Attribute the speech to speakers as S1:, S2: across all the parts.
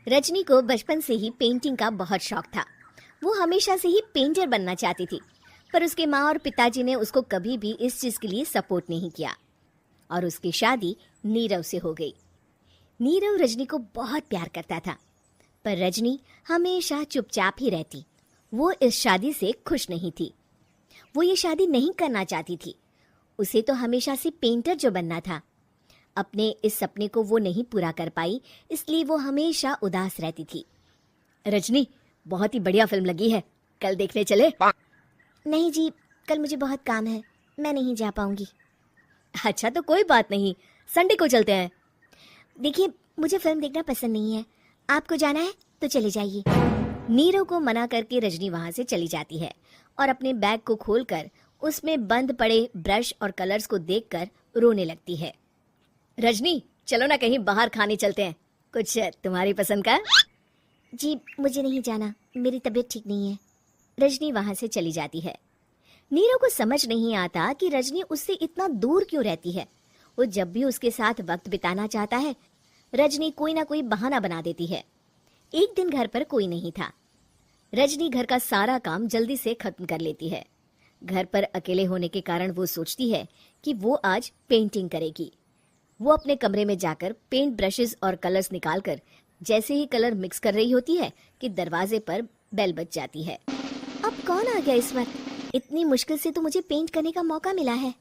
S1: रजनी को बचपन से ही पेंटिंग का बहुत शौक था। वो हमेशा से ही पेंटर बनना चाहती थी, पर उसके माँ और पिताजी ने उसको कभी भी इस चीज के लिए सपोर्ट नहीं किया और उसकी शादी नीरव से हो गई। नीरव रजनी को बहुत प्यार करता था, पर रजनी हमेशा चुपचाप ही रहती। वो इस शादी से खुश नहीं थी। वो ये शादी नहीं करना चाहती थी। उसे तो हमेशा से पेंटर जो बनना था। अपने इस सपने को वो नहीं पूरा कर पाई, इसलिए वो हमेशा उदास रहती थी। रजनी, बहुत ही बढ़िया फिल्म लगी है, कल देखने चले? नहीं जी, कल मुझे बहुत काम है, मैं नहीं जा पाऊंगी। अच्छा तो कोई बात नहीं, संडे को चलते हैं। देखिए, मुझे फिल्म देखना पसंद नहीं है, आपको जाना है तो चले जाइए। नीरव को मना करके रजनी वहां से चली जाती है और अपने बैग को खोलकर उसमें बंद पड़े ब्रश और कलर्स को देखकर रोने लगती है। रजनी, चलो ना कहीं बाहर खाने चलते हैं, कुछ तुम्हारी पसंद का। जी मुझे नहीं जाना, मेरी तबीयत ठीक नहीं है। रजनी वहां से चली जाती है। नीरव को समझ नहीं आता कि रजनी उससे इतना दूर क्यों रहती है। वो जब भी उसके साथ वक्त बिताना चाहता है, रजनी कोई ना कोई बहाना बना देती है। एक दिन घर पर कोई नहीं था। रजनी घर का सारा काम जल्दी से खत्म कर लेती है। घर पर अकेले होने के कारण वो सोचती है कि वो आज पेंटिंग करेगी। वो अपने कमरे में जाकर पेंट ब्रशेस और कलर्स निकालकर जैसे ही कलर मिक्स कर रही होती है कि दरवाजे पर बेल बज जाती है। अब कौन आ गया इस वक्त? इतनी मुश्किल से तो मुझे पेंट करने का मौका मिला है।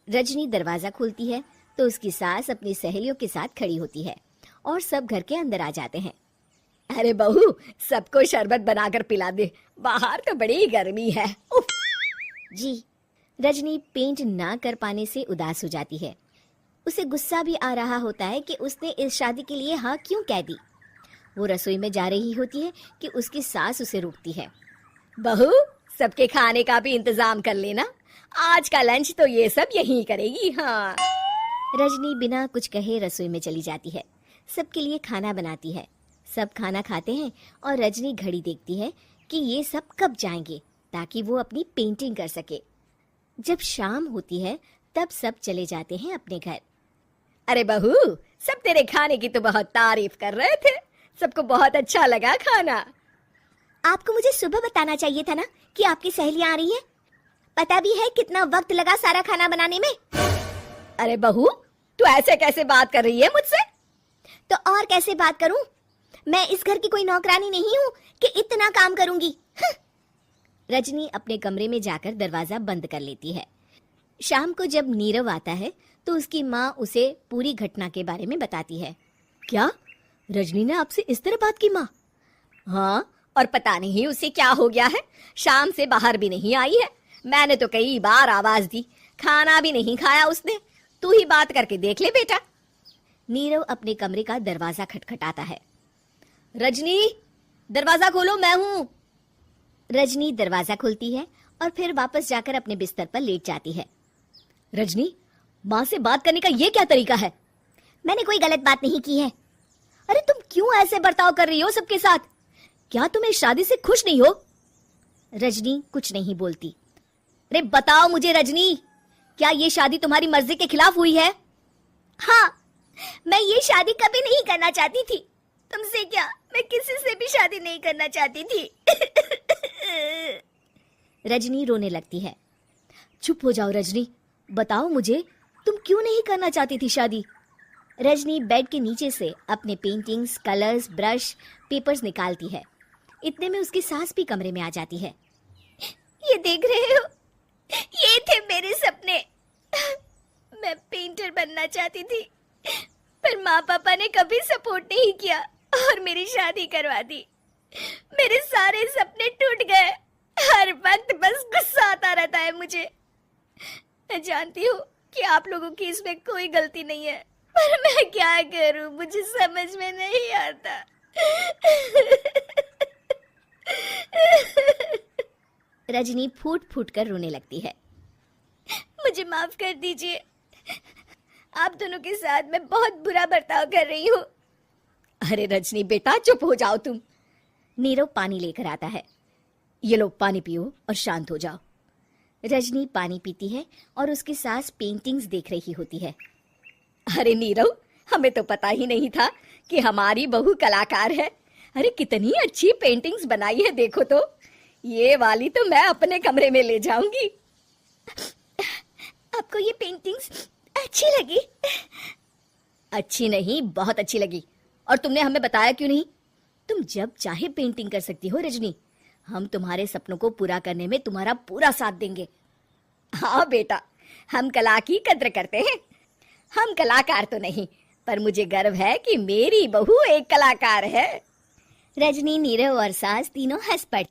S1: रजनी दरवाजा खोलती है तो उसकी सास अपनी सहेलियों के साथ खड़ी होती है और सब घर के अंदर आ जाते हैं। अरे बहू, सबको शरबत बनाकर पिला दे, बाहर तो बड़ी गर्मी है। उफ। जी। रजनी पेंट ना कर पाने से उदास हो जाती है। उसे गुस्सा भी आ रहा होता है कि उसने इस शादी के लिए हाँ क्यों कह दी। वो रसोई में जा रही होती है कि उसकी सास उसे रोकती है। बहू, सबके खाने का भी इंतजाम कर लेना, आज का लंच तो ये सब यहीं करेगी। हाँ। रजनी बिना कुछ कहे रसोई में चली जाती है। सबके लिए खाना बनाती है। सब खाना खाते हैं और रजनी घड़ी देखती है कि ये सब कब जाएंगे ताकि वो अपनी पेंटिंग कर सके। जब शाम होती है तब सब चले जाते हैं अपने घर। अरे बहू, सब तेरे खाने की तो बहुत तारीफ कर रहे थे, सबको बहुत अच्छा लगा खाना। आपको मुझे सुबह बताना चाहिए था ना कि आपकी सहेलियां आ रही हैं। पता भी है कितना वक्त लगा सारा खाना बनाने में। अरे बहू, तू ऐसे कैसे बात कर रही है मुझसे? तो और कैसे बात करूं? मैं इस घर की कोई नौकरानी नहीं हूं कि इतना काम करूंगी। रजनी अपने कमरे में जाकर दरवाजा बंद कर लेती है। शाम को जब नीरव आता है तो उसकी माँ उसे पूरी घटना के बारे में बताती है। क्या? रजनी ने आपसे इस तरह बात की माँ? हाँ, और पता नहीं उसे क्या हो गया है, शाम से बाहर भी नहीं आई है। मैंने तो कई बार आवाज दी, खाना भी नहीं खाया उसने। तू ही बात करके देख ले बेटा। नीरव अपने कमरे का दरवाजा खटखटाता है। रजनी, दरवाजा खोलो, मैं हूँ। रजनी दरवाजा खोलती है और फिर वापस जाकर अपने बिस्तर पर लेट जाती है। रजनी, माँ से बात करने का ये क्या तरीका है? मैंने कोई गलत बात नहीं की है। अरे तुम क्यों ऐसे बर्ताव कर रही हो सबके साथ? क्या तुम इस शादी से खुश नहीं हो? रजनी कुछ नहीं बोलती। अरे बताओ मुझे रजनी, क्या ये शादी तुम्हारी मर्जी के खिलाफ हुई है? हाँ, मैं ये शादी कभी नहीं करना चाहती थी। तुमसे क्या, मैं किसी से भी शादी नहीं करना चाहती थी। रजनी रोने लगती है। चुप हो जाओ रजनी, बताओ मुझे, तुम क्यों नहीं करना चाहती थी शादी? रजनी बेड के नीचे से अपने पेंटिंग्स, कलर्स, ब्रश, पेपर्स निकालती है। इतने में उसकी सास भी कमरे में आ जाती है। ये देख रहे हो, ये थे मेरे सपने। मैं पेंटर बनना चाहती थी, पर माँ पापा ने कभी सपोर्ट नहीं किया और मेरी शादी करवा दी। मेरे सारे सपने टूट गए। हर वक्त बस गुस्सा आता रहता है मुझे। मैं जानती हूँ कि आप लोगों की इसमें कोई गलती नहीं है, पर मैं क्या करूँ, मुझे समझ में नहीं आता। रजनी फूट फूट कर रोने लगती है। मुझे माफ कर दीजिए, आप दोनों के साथ मैं बहुत बुरा बर्ताव कर रही हूँ। अरे रजनी बेटा, चुप हो जाओ तुम। नीरव पानी लेकर आता है। ये लो पानी पियो और शांत हो जाओ। रजनी पानी पीती है और उसकी सास पेंटिंग्स देख रही होती है। अरे नीरव, हमें तो पता ही नहीं था कि हमारी बहू कलाकार है। अरे कितनी अच्छी पेंटिंग्स बनाई है देखो तो। ये वाली तो मैं अपने कमरे में ले जाऊंगी। आपको ये पेंटिंग्स अच्छी लगी? अच्छी नहीं, बहुत अच्छी लगी। और तुमने हमें बताया क्यों नहीं? तुम जब चाहे पेंटिंग कर सकती हो रजनी। हम तुम्हारे सपनों को पूरा करने में तुम्हारा पूरा साथ देंगे। हाँ बेटा, हम कला की कद्र करते हैं। हम कलाकार तो नहीं, पर मुझे गर्व है कि मेरी बहू एक कलाकार है। रजनी, नीरव और सास तीनों हंस पड़े।